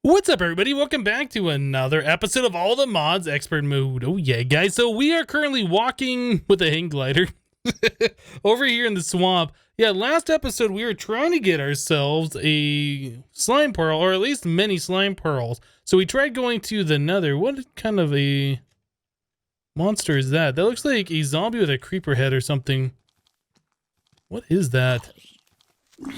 What's up, everybody? Welcome back to another episode of All the Mods Expert Mode. Oh yeah, guys. So we are currently walking with a hang glider over here in the swamp. Yeah, last episode we were trying to get ourselves a slime pearl, or at least many slime pearls. So we tried going to the nether. What kind of a monster is that? That looks like a zombie with a creeper head or something. What is that?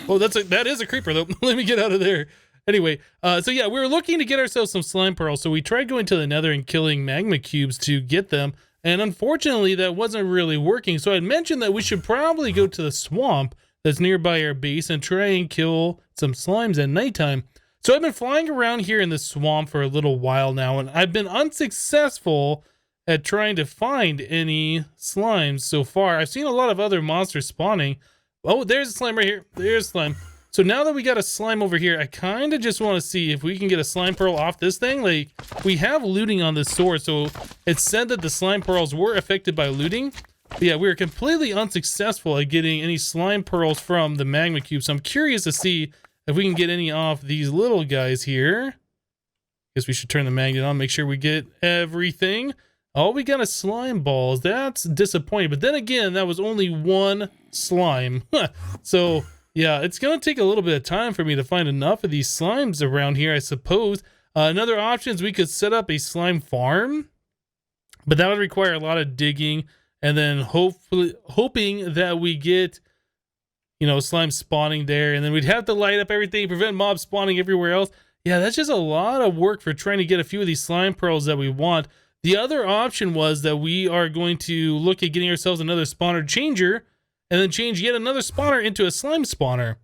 Oh, that is a creeper though. Let me get out of there. Anyway, so yeah, we were looking to get ourselves some slime pearls, so we tried going to the nether and killing magma cubes to get them, and unfortunately that wasn't really working. So I had mentioned that we should probably go to the swamp that's nearby our base and try and kill some slimes at nighttime. So I've been flying around here in the swamp for a little while now, and I've been unsuccessful at trying to find any slimes so far. I've seen a lot of other monsters spawning. Oh, there's a slime right here. There's slime. So now that we got a slime over here, I kind of just want to see if we can get a slime pearl off this thing. Like, we have looting on this sword, so it said that the slime pearls were affected by looting. But yeah, we were completely unsuccessful at getting any slime pearls from the magma cube. So I'm curious to see if we can get any off these little guys here. Guess we should turn the magnet on, make sure we get everything. Oh, we got a slime balls. That's disappointing. But then again, that was only one slime. So yeah, it's going to take a little bit of time for me to find enough of these slimes around here, I suppose. Another option is we could set up a slime farm, but that would require a lot of digging, and then hoping that we get, you know, slime spawning there, and then we'd have to light up everything, prevent mobs spawning everywhere else. Yeah, that's just a lot of work for trying to get a few of these slime pearls that we want. The other option was that we are going to look at getting ourselves another spawner changer, and then change yet another spawner into a slime spawner.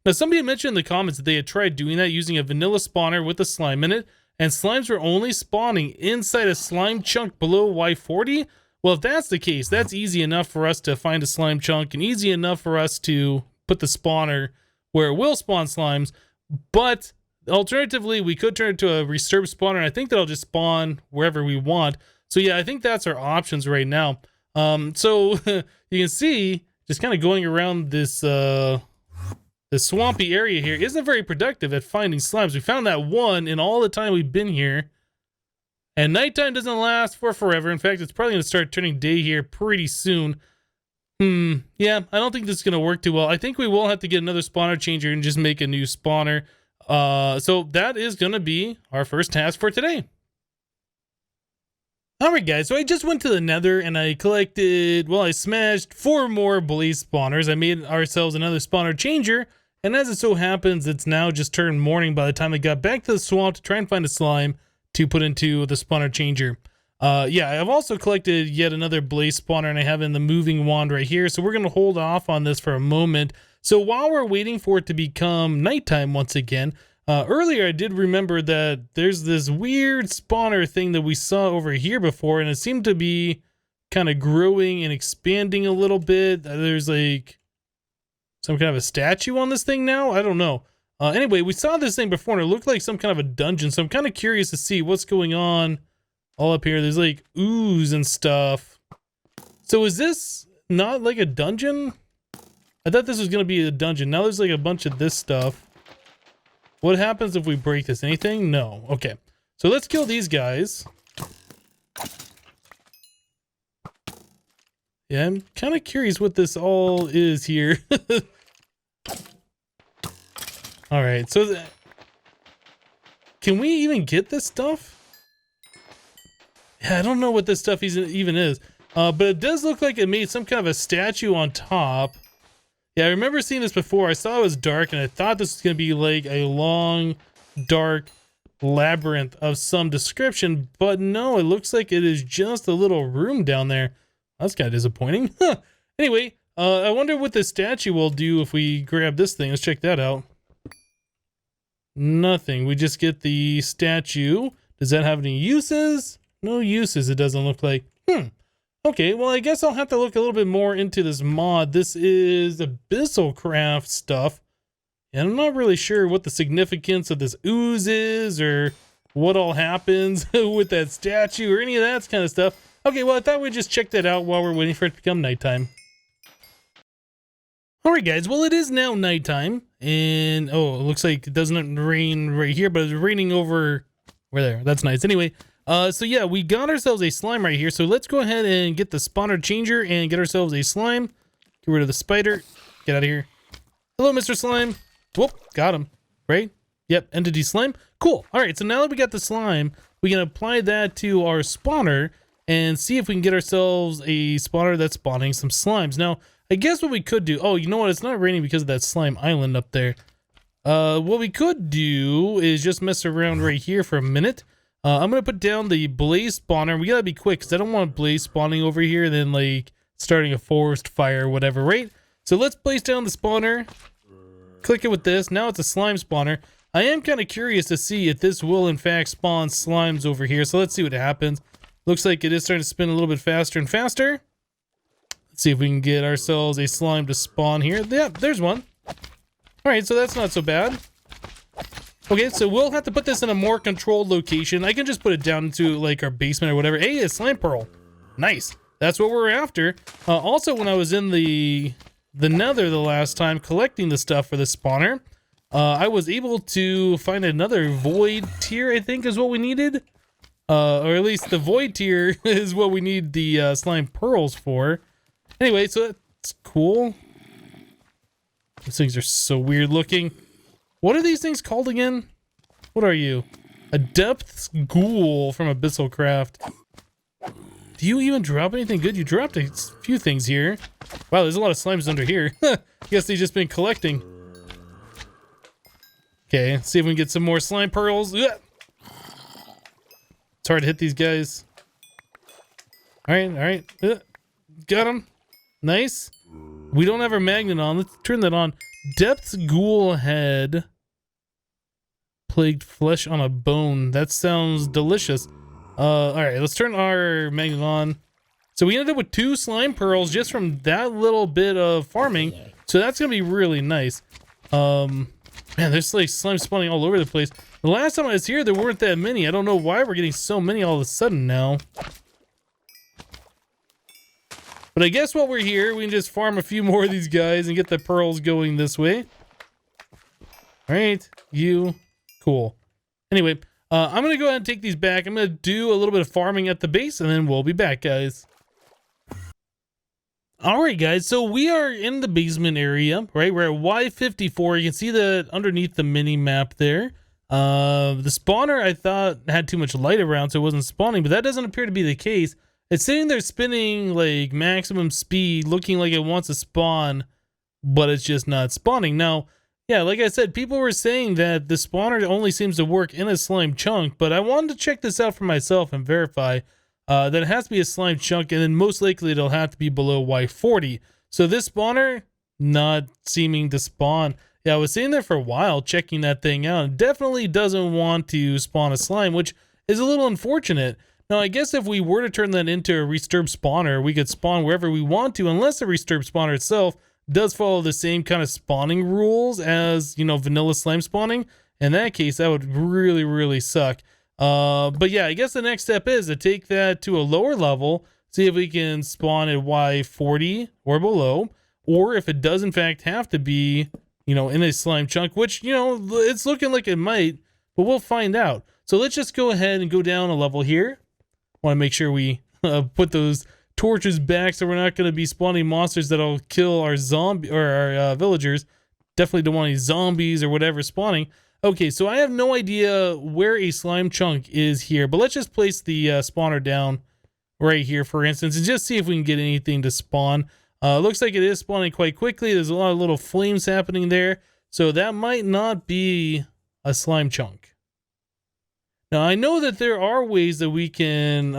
Now, somebody mentioned in the comments that they had tried doing that using a vanilla spawner with a slime in it, and slimes were only spawning inside a slime chunk below Y40. Well, if that's the case, that's easy enough for us to find a slime chunk and easy enough for us to put the spawner where it will spawn slimes. But alternatively, we could turn it to a reserve spawner, and I think that'll just spawn wherever we want. So yeah, I think that's our options right now. So you can see, just kind of going around this this swampy area here isn't very productive at finding slimes. We found that one in all the time we've been here. And nighttime doesn't last for forever. In fact, it's probably going to start turning day here pretty soon. Yeah, I don't think this is going to work too well. I think we will have to get another spawner changer and just make a new spawner. So that is going to be our first task for today. Alright guys, so I just went to the nether and I collected, well, I smashed 4 more blaze spawners. I made ourselves another spawner changer, and as it so happens, it's now just turned morning by the time I got back to the swamp to try and find a slime to put into the spawner changer. Yeah, I've also collected yet another blaze spawner, and I have in the moving wand right here, so we're going to hold off on this for a moment. So while we're waiting for it to become nighttime once again, earlier I did remember that there's this weird spawner thing that we saw over here before, and it seemed to be kind of growing and expanding a little bit. There's like some kind of a statue on this thing now. I don't know. Anyway, we saw this thing before and it looked like some kind of a dungeon, so I'm kind of curious to see what's going on all up here. There's like ooze and stuff. So is this not like a dungeon? I thought this was going to be a dungeon. Now there's like a bunch of this stuff. What happens if we break this? Anything? No. Okay. So let's kill these guys. Yeah, I'm kind of curious what this all is here. Alright, so can we even get this stuff? Yeah, I don't know what this stuff even is. But it does look like it made some kind of a statue on top. Yeah, I remember seeing this before. I saw it was dark, and I thought this was going to be like a long, dark labyrinth of some description. But no, it looks like it is just a little room down there. That's kind of disappointing. Anyway, I wonder what this statue will do if we grab this thing. Let's check that out. Nothing. We just get the statue. Does that have any uses? No uses, it doesn't look like. Okay, well, I guess I'll have to look a little bit more into this mod. This is Abyssal Craft stuff, and I'm not really sure what the significance of this ooze is or what all happens with that statue or any of that kind of stuff. Okay, well, I thought we'd just check that out while we're waiting for it to become nighttime. All right, guys. Well, it is now nighttime, and oh, it looks like it doesn't rain right here, but it's raining over there. That's nice. Anyway, so yeah, we got ourselves a slime right here. So let's go ahead and get the spawner changer and get ourselves a slime. Get rid of the spider. Get out of here. Hello, Mr. Slime. Whoop, got him. Right? Yep, entity slime. Cool. All right, so now that we got the slime, we can apply that to our spawner and see if we can get ourselves a spawner that's spawning some slimes. Now, I guess what we could do... Oh, you know what? It's not raining because of that slime island up there. What we could do is just mess around right here for a minute. I'm going to put down the blaze spawner. We got to be quick because I don't want blaze spawning over here and then, like, starting a forest fire or whatever, right? So let's place down the spawner. Click it with this. Now it's a slime spawner. I am kind of curious to see if this will, in fact, spawn slimes over here. So let's see what happens. Looks like it is starting to spin a little bit faster and faster. Let's see if we can get ourselves a slime to spawn here. Yeah, there's one. All right, so that's not so bad. Okay, so we'll have to put this in a more controlled location. I can just put it down into, like, our basement or whatever. Hey, a slime pearl. Nice. That's what we're after. Also, when I was in the nether the last time collecting the stuff for the spawner, I was able to find another void tier, I think is what we needed. Or at least the void tier is what we need the slime pearls for. Anyway, so that's cool. These things are so weird looking. What are these things called again? What are you? A depths ghoul from Abyssal Craft. Do you even drop anything good? You dropped a few things here. Wow, there's a lot of slimes under here. Guess they've just been collecting. Okay, see if we can get some more slime pearls. Ugh. It's hard to hit these guys. All right. Got him. Nice. We don't have our magnet on. Let's turn that on. Depths ghoul head. Plagued flesh on a bone. That sounds delicious. All right, let's turn our magnet on. So we ended up with 2 slime pearls just from that little bit of farming. So that's gonna be really nice. Man, there's like slime spawning all over the place. The last time I was here, there weren't that many. I don't know why we're getting so many all of a sudden now. But I guess while we're here, we can just farm a few more of these guys and get the pearls going this way. All right, you, cool. Anyway, I'm going to go ahead and take these back. I'm going to do a little bit of farming at the base, and then we'll be back, guys. All right, guys, so we are in the basement area, right? We're at Y54. You can see that underneath the mini map there. The spawner, I thought, had too much light around, so it wasn't spawning, but that doesn't appear to be the case. It's sitting there spinning, like, maximum speed, looking like it wants to spawn, but it's just not spawning. Now, yeah, like I said, people were saying that the spawner only seems to work in a slime chunk, but I wanted to check this out for myself and verify that it has to be a slime chunk, and then most likely it'll have to be below Y40. So this spawner, not seeming to spawn. Yeah, I was sitting there for a while checking that thing out. It definitely doesn't want to spawn a slime, which is a little unfortunate. Now, I guess if we were to turn that into a Resturb spawner, we could spawn wherever we want to, unless the Resturb spawner itself does follow the same kind of spawning rules as, you know, vanilla slime spawning. In that case, that would really, really suck. But yeah, I guess the next step is to take that to a lower level, see if we can spawn at Y40 or below, or if it does in fact have to be, you know, in a slime chunk, which, you know, it's looking like it might, but we'll find out. So let's just go ahead and go down a level here. Want to make sure we put those torches back so we're not going to be spawning monsters that'll kill our zombie or our villagers. Definitely don't want any zombies or whatever spawning. Okay, so I have no idea where a slime chunk is here, but let's just place the spawner down right here, for instance, and just see if we can get anything to spawn. Looks like it is spawning quite quickly. There's a lot of little flames happening there, so that might not be a slime chunk. Now, I know that there are ways that we can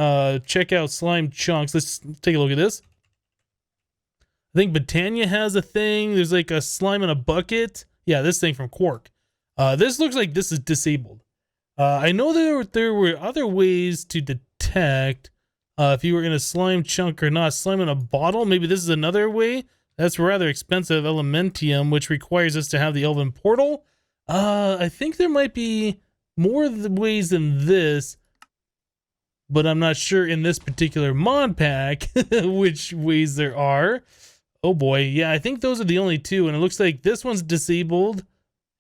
check out slime chunks. Let's take a look at this. I think Botania has a thing. There's like a slime in a bucket. Yeah, this thing from Quark. This looks like this is disabled. I know there were other ways to detect if you were in a slime chunk or not. Slime in a bottle, maybe this is another way. That's rather expensive. Elementium, which requires us to have the Elven Portal. I think there might be more ways than this, but I'm not sure in this particular mod pack which ways there are. Oh boy, yeah, I think those are the only two, and it looks like this one's disabled,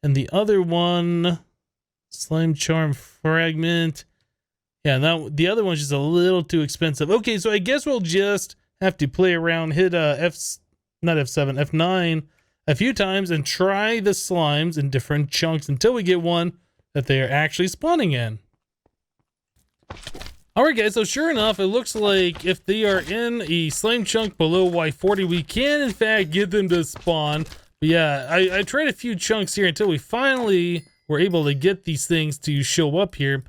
and the other one, slime charm fragment. Yeah, that the other one's just a little too expensive. Okay, so I guess we'll just have to play around, hit not F7, F9 a few times, and try the slimes in different chunks until we get one that they are actually spawning in. Alright guys, so sure enough, it looks like if they are in a slime chunk below Y40, we can in fact get them to spawn. But yeah, I tried a few chunks here until we finally were able to get these things to show up here.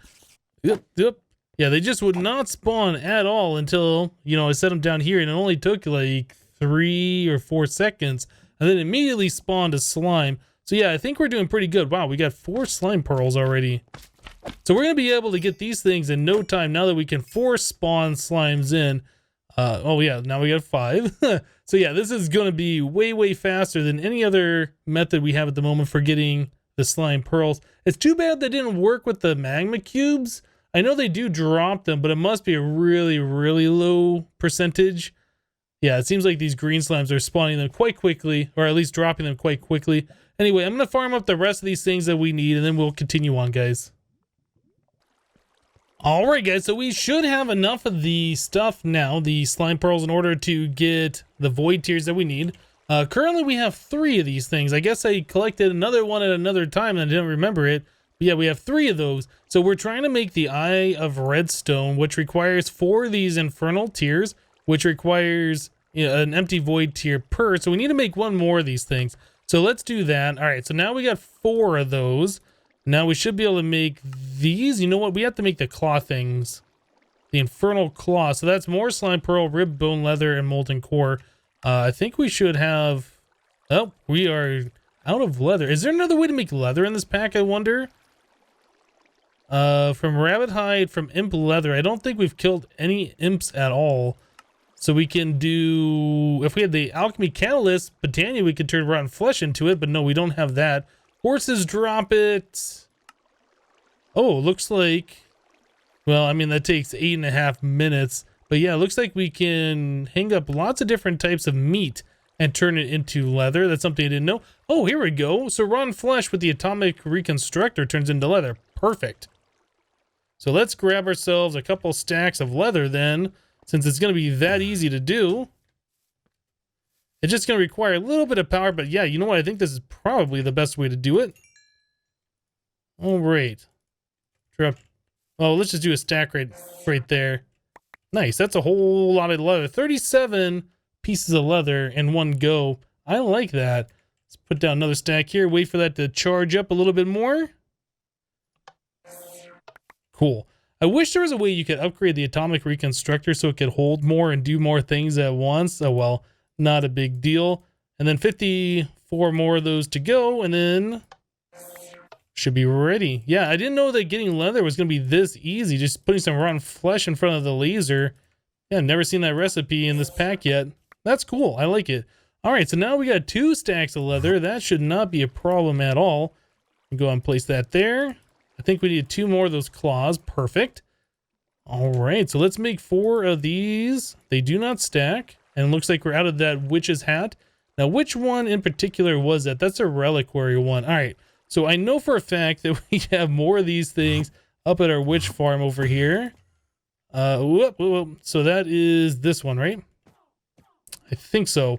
Yep. Yeah, they just would not spawn at all until, you know, I set them down here, and it only took like 3 or 4 seconds, and then immediately spawned a slime. So yeah, I think we're doing pretty good. Wow, we got 4 slime pearls already. So we're going to be able to get these things in no time now that we can force spawn slimes in. Oh yeah, now we got 5. So yeah, this is going to be way faster than any other method we have at the moment for getting the slime pearls. It's too bad they didn't work with the magma cubes. I know they do drop them, but it must be a really low percentage. Yeah, it seems like these green slimes are spawning them quite quickly, or at least dropping them quite quickly. Anyway, I'm going to farm up the rest of these things that we need, and then we'll continue on, guys. Alright guys, so we should have enough of the stuff now, the slime pearls, in order to get the void tears that we need. Currently we have 3 of these things. I guess I collected another one at another time and I didn't remember it. But yeah, we have 3 of those. So we're trying to make the Eye of Redstone, which requires 4 of these infernal tears, which requires, you know, an empty void tier per. So we need to make 1 more of these things. So let's do that. Alright, so now we got 4 of those. Now we should be able to make these. You know what? We have to make the claw things. The infernal claw. So that's more slime pearl, rib, bone, leather, and molten core. I think we should have... Oh, we are out of leather. Is there another way to make leather in this pack, I wonder? From rabbit hide, from imp leather. I don't think we've killed any imps at all. So we can do... If we had the alchemy catalyst, Botania, we could turn rotten flesh into it. But no, we don't have that. Horses drop it. Oh, looks like... Well, I mean, that takes 8.5 minutes. But yeah, it looks like we can hang up lots of different types of meat and turn it into leather. That's something I didn't know. Oh, here we go. So rotten flesh with the atomic reconstructor turns into leather. Perfect. So let's grab ourselves a couple stacks of leather then, since it's going to be that easy to do. It's just going to require a little bit of power, but yeah, you know what? I think this is probably the best way to do it. All right. Drop. Oh, let's just do a stack right there. Nice. That's a whole lot of leather. 37 pieces of leather in one go. I like that. Let's put down another stack here. Wait for that to charge up a little bit more. Cool. I wish there was a way you could upgrade the atomic reconstructor so it could hold more and do more things at once. Oh, well. Not a big deal. And then 54 more of those to go, and then should be ready. Yeah, I didn't know that getting leather was going to be this easy. Just putting some rotten flesh in front of the laser. Yeah, I've never seen that recipe in this pack yet. That's cool. I like it. All right, so now we got 2 stacks of leather. That should not be a problem at all. Go ahead and place that there. I think we need 2 more of those claws. Perfect. All right, so let's make 4 of these. They do not stack. And it looks like we're out of that witch's hat. Now, which one in particular was that? That's a reliquary one. All right. So I know for a fact that we have more of these things up at our witch farm over here. So that is this one, right? I think so.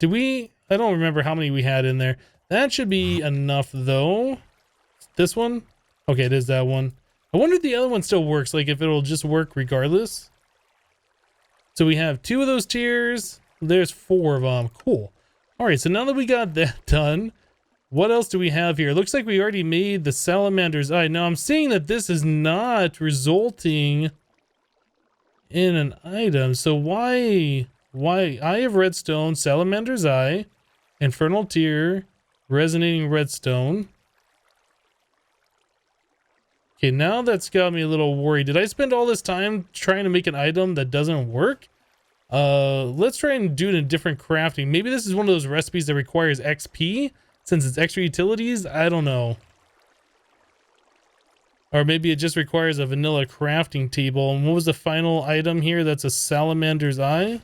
Did we? I don't remember how many we had in there. That should be enough, though. This one? Okay, it is that one. I wonder if the other one still works. Like, if it'll just work regardless. So we have 2 of those tiers. There's 4 of them. Cool. All right, so now that we got that done, what else do we have here? It looks like we already made the salamander's eye. Now I'm seeing that this is not resulting in an item. So why Eye of Redstone, salamander's eye, infernal tier, resonating redstone. Okay, now that's got me a little worried. Did I spend all this time trying to make an item that doesn't work? Let's try and do it in different crafting. Maybe this is one of those recipes that requires XP since it's extra utilities. I don't know. Or maybe it just requires a vanilla crafting table. And what was the final item here? That's a salamander's eye.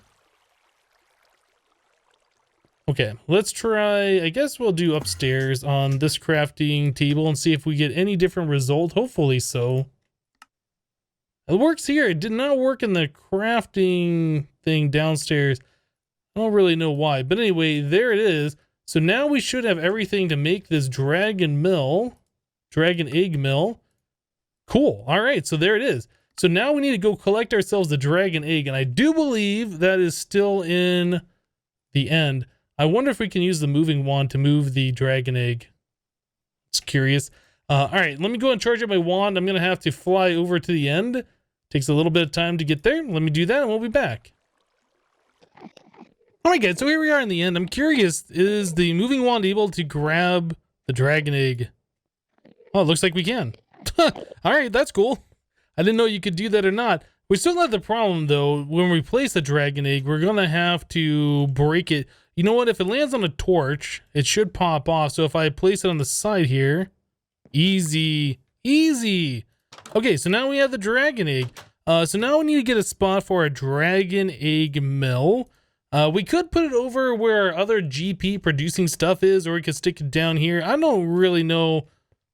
Okay, let's try, I guess we'll do upstairs on this crafting table and see if we get any different result. Hopefully so. It works here. It did not work in the crafting thing downstairs. I don't really know why, but anyway, there it is. So now we should have everything to make this dragon egg mill. Cool. All right, so there it is. So now we need to go collect ourselves the dragon egg, and I do believe that is still in the end. I wonder if we can use the moving wand to move the dragon egg. It's curious. All right, let me go and charge up my wand. I'm going to have to fly over to the end. Takes a little bit of time to get there. Let me do that, and we'll be back. All right, guys, so here we are in the end. I'm curious, is the moving wand able to grab the dragon egg? Oh, it looks like we can. All right, that's cool. I didn't know you could do that or not. We still have the problem, though. When we place the dragon egg, we're going to have to break it. You know what? If it lands on a torch, it should pop off. So if I place it on the side here, easy, easy. Okay, so now we have the dragon egg. So now we need to get a spot for a dragon egg mill. We could put it over where our other GP producing stuff is, or we could stick it down here. I don't really know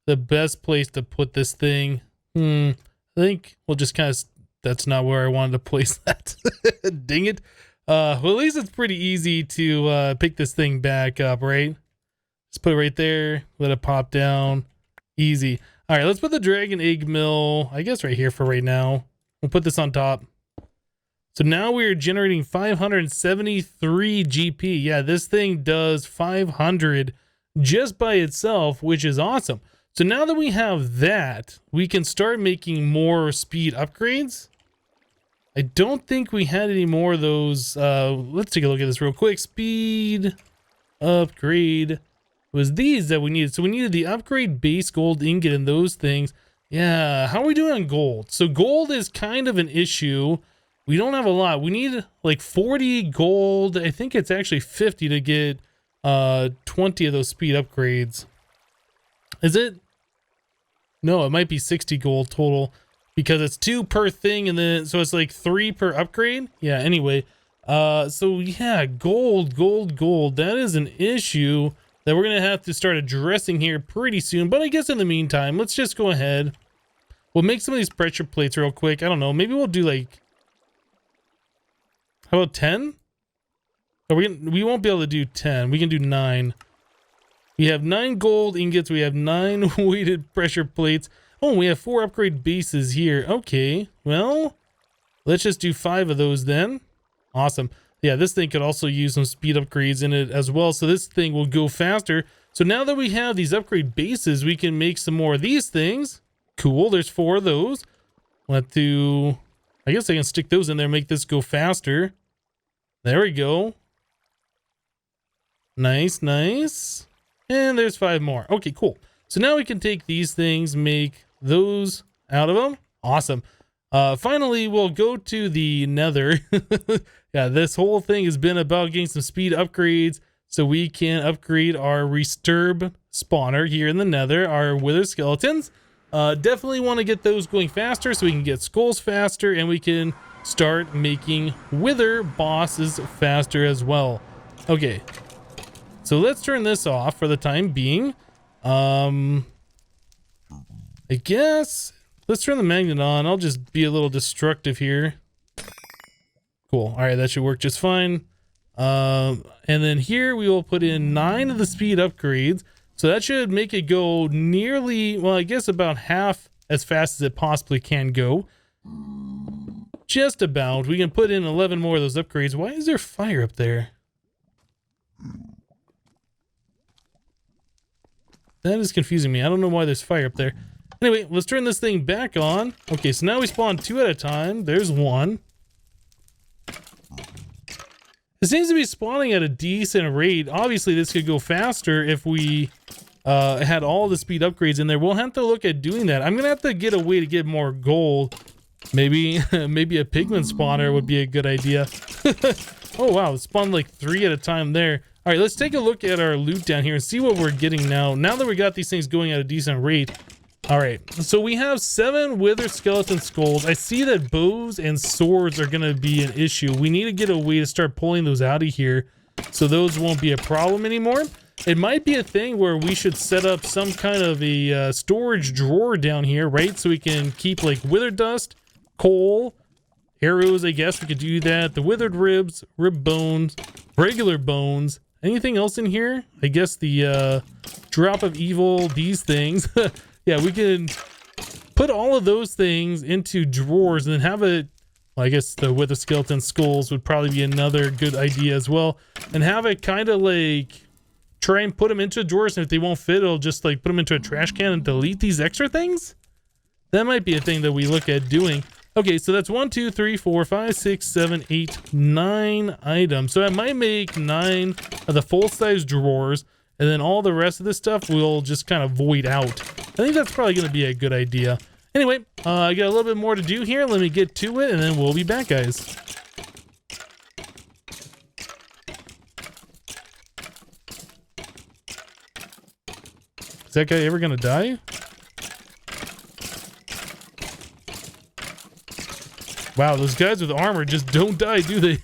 the best place to put this thing. I think we'll just kind of, that's not where I wanted to place that. Dang it. Well, at least it's pretty easy to pick this thing back up, right? Just put it right there, let it pop down. Easy. All right, let's put the dragon egg mill, I guess right here for right now. We'll put this on top. So now we're generating 573 GP. Yeah, this thing does 500 just by itself, which is awesome. So now that we have that, we can start making more speed upgrades. I don't think we had any more of those. Let's take a look at this real quick. Speed upgrade. It was these that we needed. So we needed the upgrade base gold ingot and those things. Yeah, how are we doing on gold? So gold is kind of an issue. We don't have a lot. We need like 40 gold. I think it's actually 50 to get 20 of those speed upgrades. Is it? No, it might be 60 gold total because it's 2 per thing, and then so it's like 3 per upgrade. Yeah, anyway. So yeah, gold. That is an issue that we're gonna have to start addressing here pretty soon. But I guess in the meantime, let's just go ahead. We'll make some of these pressure plates real quick. I don't know. Maybe we'll do like, how about 10? Or we won't be able to do 10. We can do 9. We have 9 gold ingots. We have 9 weighted pressure plates. Oh, we have 4 upgrade bases here. Okay, well, let's just do 5 of those then. Awesome. Yeah, this thing could also use some speed upgrades in it as well. So this thing will go faster. So now that we have these upgrade bases, we can make some more of these things. Cool, there's 4 of those. We'll have to, I guess I can stick those in there and make this go faster. There we go. Nice, nice. And there's 5 more. Okay, cool. So now we can take these things, make those out of them. Awesome. Finally, we'll go to the nether. Yeah, this whole thing has been about getting some speed upgrades so we can upgrade our resturb spawner here in the nether, our wither skeletons. Definitely want to get those going faster so we can get skulls faster, and we can start making wither bosses faster as well. Okay, so let's turn this off for the time being. I guess let's turn the magnet on. I'll just be a little destructive here. Cool. All right, that should work just fine. And then here we will put in 9 of the speed upgrades. So that should make it go nearly, well, I guess about half as fast as it possibly can go. Just about. We can put in 11 more of those upgrades. Why is there fire up there? That is confusing me. I don't know why there's fire up there. Anyway, let's turn this thing back on. Okay, so now we spawn 2 at a time. There's 1. It seems to be spawning at a decent rate. Obviously, this could go faster if we had all the speed upgrades in there. We'll have to look at doing that. I'm going to have to get a way to get more gold. Maybe maybe a pigment spawner would be a good idea. Oh, wow. It spawned like 3 at a time there. All right, let's take a look at our loot down here and see what we're getting now. Now that we got these things going at a decent rate. All right, so we have 7 wither skeleton skulls. I see that bows and swords are going to be an issue. We need to get a way to start pulling those out of here. so those won't be a problem anymore. It might be a thing where we should set up some kind of a storage drawer down here, right? So we can keep like withered dust, coal, arrows, I guess we could do that. The withered ribs, rib bones, regular bones. Anything else in here? I guess the drop of evil, these things. Yeah, we can put all of those things into drawers and then have it, well, I guess the wither skeleton skulls would probably be another good idea as well. And have it kind of like try and put them into drawers, and if they won't fit, it'll just like put them into a trash can and delete these extra things. That might be a thing that we look at doing. Okay, so that's 1, 2, 3, 4, 5, 6, 7, 8, 9 items. So I might make 9 of the full-size drawers, and then all the rest of this stuff will just kind of void out. I think that's probably going to be a good idea. Anyway, I got a little bit more to do here. Let me get to it, and then we'll be back, guys. Is that guy ever going to die? Wow, those guys with armor just don't die, do they?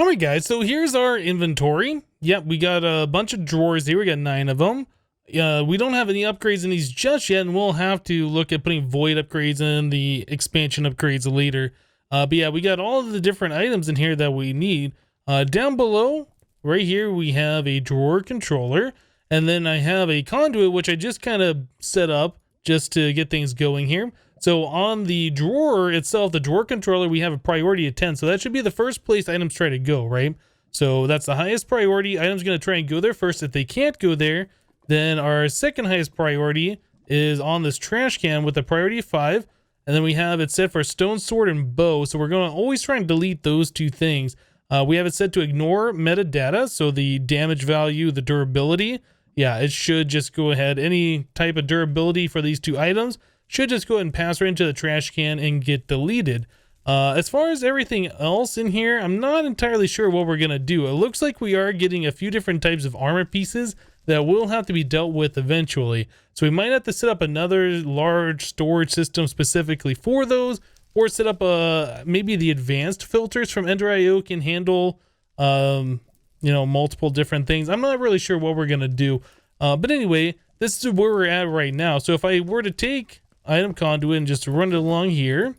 Alright guys, so here's our inventory. Yep, we got a bunch of drawers here. We got 9 of them. We don't have any upgrades in these just yet, and we'll have to look at putting void upgrades in, the expansion upgrades later. But yeah, we got all of the different items in here that we need. Down below, right here, we have a drawer controller. And then I have a conduit, which I just kind of set up just to get things going here. So on the drawer itself, the drawer controller, we have a priority of 10. So that should be the first place items try to go, right? So that's the highest priority. Items going to try and go there first. If they can't go there, then our second highest priority is on this trash can with a priority of 5. And then we have it set for stone sword and bow. So we're going to always try and delete those 2 things. We have it set to ignore metadata. So the damage value, the durability. Yeah, it should just go ahead. Any type of durability for these 2 items should just go ahead and pass right into the trash can and get deleted. As far as everything else in here, I'm not entirely sure what we're going to do. It looks like we are getting a few different types of armor pieces that will have to be dealt with eventually. So we might have to set up another large storage system specifically for those, or set up maybe the advanced filters from Ender.io can handle you know, multiple different things. I'm not really sure what we're gonna do, but anyway, this is where we're at right now. So if I were to take item conduit and just run it along here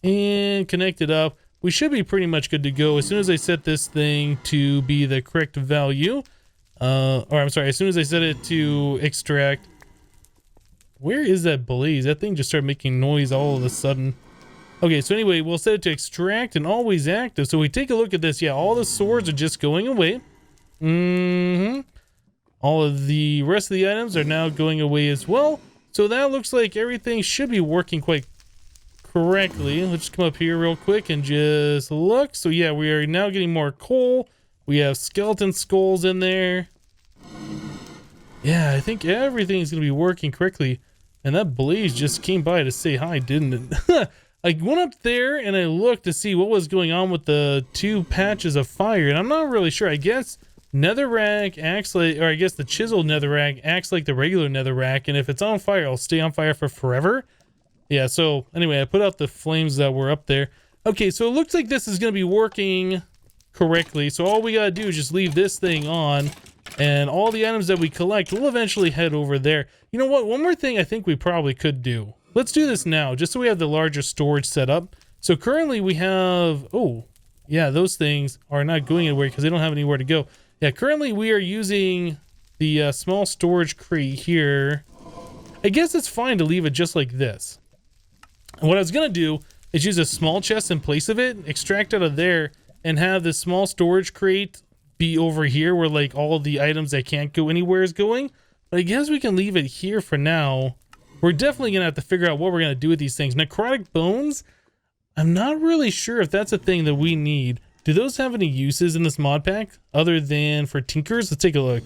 and connect it up, we should be pretty much good to go as soon as I set this thing to be the correct value. Or I'm sorry, as soon as I set it to extract. Where is that blaze? That thing just started making noise all of a sudden. Okay, so anyway, we'll set it to extract and always active. So we take a look at this. Yeah, all the swords are just going away. All of the rest of the items are now going away as well. So that looks like everything should be working quite correctly. Let's just come up here real quick and just look. So yeah, we are now getting more coal. We have skeleton skulls in there. Yeah, I think everything's going to be working correctly. And that blaze just came by to say hi, didn't it? I went up there and I looked to see what was going on with the 2 patches of fire, and I'm not really sure. I guess netherrack acts like, or I guess the chiseled netherrack acts like the regular netherrack, and if it's on fire, it'll stay on fire for forever. Yeah, so anyway, I put out the flames that were up there. Okay, so it looks like this is going to be working correctly. So all we got to do is just leave this thing on, and all the items that we collect will eventually head over there. You know what? One more thing I think we probably could do. Let's do this now, just so we have the larger storage set up. So currently we have, oh, yeah, those things are not going anywhere because they don't have anywhere to go. Yeah, currently we are using the small storage crate here. I guess it's fine to leave it just like this. And what I was going to do is use a small chest in place of it, extract out of there, and have this small storage crate be over here where like all the items that can't go anywhere is going. But I guess we can leave it here for now. We're definitely going to have to figure out what we're going to do with these things. Necrotic bones, I'm not really sure if that's a thing that we need. Do those have any uses in this mod pack other than for tinkers? Let's take a look.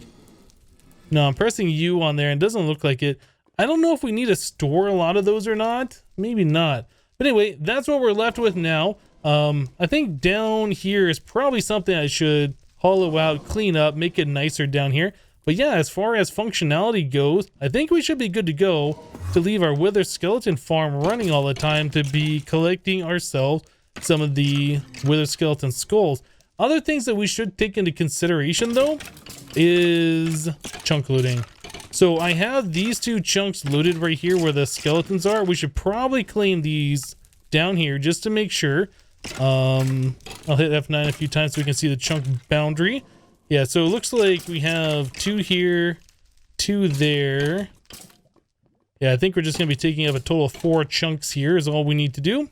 No, I'm pressing U on there and it doesn't look like it. I don't know if we need to store a lot of those or not. Maybe not. But anyway, that's what we're left with now. I think down here is probably something I should hollow out, clean up, make it nicer down here. But yeah, as far as functionality goes, I think we should be good to go to leave our wither skeleton farm running all the time to be collecting ourselves some of the wither skeleton skulls. Other things that we should take into consideration though is chunk looting. So I have these 2 chunks looted right here where the skeletons are. We should probably claim these down here just to make sure. I'll hit F9 a few times so we can see the chunk boundary. Yeah, so it looks like we have 2 here, 2 there. Yeah, I think we're just going to be taking up a total of 4 chunks here is all we need to do.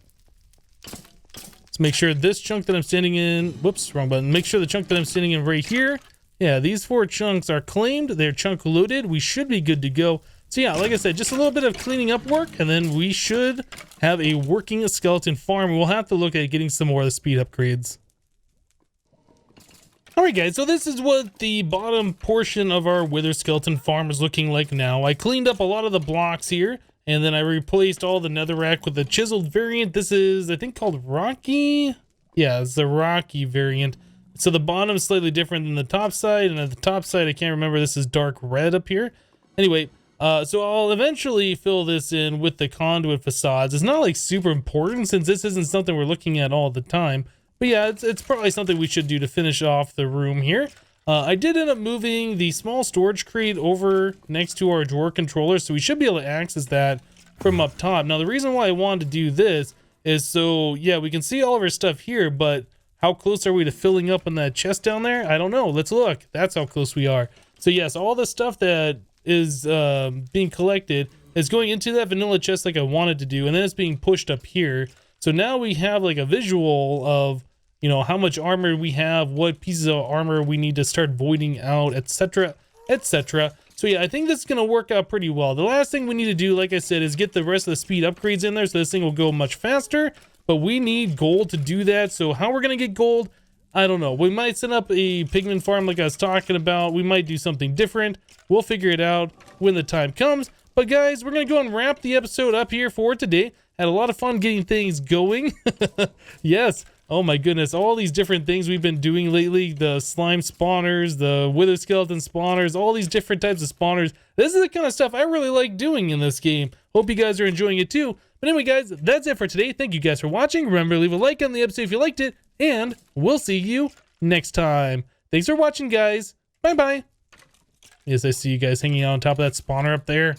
Let's make sure this chunk that I'm standing in... Whoops, wrong button. Make sure the chunk that I'm standing in right here. Yeah, these 4 chunks are claimed. They're chunk loaded. We should be good to go. So yeah, like I said, just a little bit of cleaning up work, and then we should have a working skeleton farm. We'll have to look at getting some more of the speed upgrades. Alright guys, so this is what the bottom portion of our wither skeleton farm is looking like now. I cleaned up a lot of the blocks here, and then I replaced all the netherrack with the chiseled variant. This is, I think, called Rocky? Yeah, it's the Rocky variant. So the bottom is slightly different than the top side, and at the top side, I can't remember, this is dark red up here. Anyway, so I'll eventually fill this in with the conduit facades. It's not like super important since this isn't something we're looking at all the time. But yeah, it's probably something we should do to finish off the room here. I did end up moving the small storage crate over next to our drawer controller, so we should be able to access that from up top. Now, the reason why I wanted to do this is so, yeah, we can see all of our stuff here, but how close are we to filling up in that chest down there? I don't know. Let's look. That's how close we are. So yes, all the stuff that is being collected is going into that vanilla chest like I wanted to do, and then it's being pushed up here. So now we have like a visual of, you know, how much armor we have, what pieces of armor we need to start voiding out, etc., etc. So yeah, I think this is going to work out pretty well. The last thing we need to do, like I said, is get the rest of the speed upgrades in there so this thing will go much faster, but we need gold to do that. So how we're going to get gold, I don't know. We might set up a pigment farm like I was talking about. We might do something different. We'll figure it out when the time comes. But guys, we're going to go and wrap the episode up here for today. Had a lot of fun getting things going. Yes. Oh my goodness, all these different things we've been doing lately, the slime spawners, the wither skeleton spawners, all these different types of spawners. This is the kind of stuff I really like doing in this game. Hope you guys are enjoying it too. But anyway guys, that's it for today. Thank you guys for watching. Remember to leave a like on the episode if you liked it, and we'll see you next time. Thanks for watching guys. Bye bye. Yes, I see you guys hanging out on top of that spawner up there.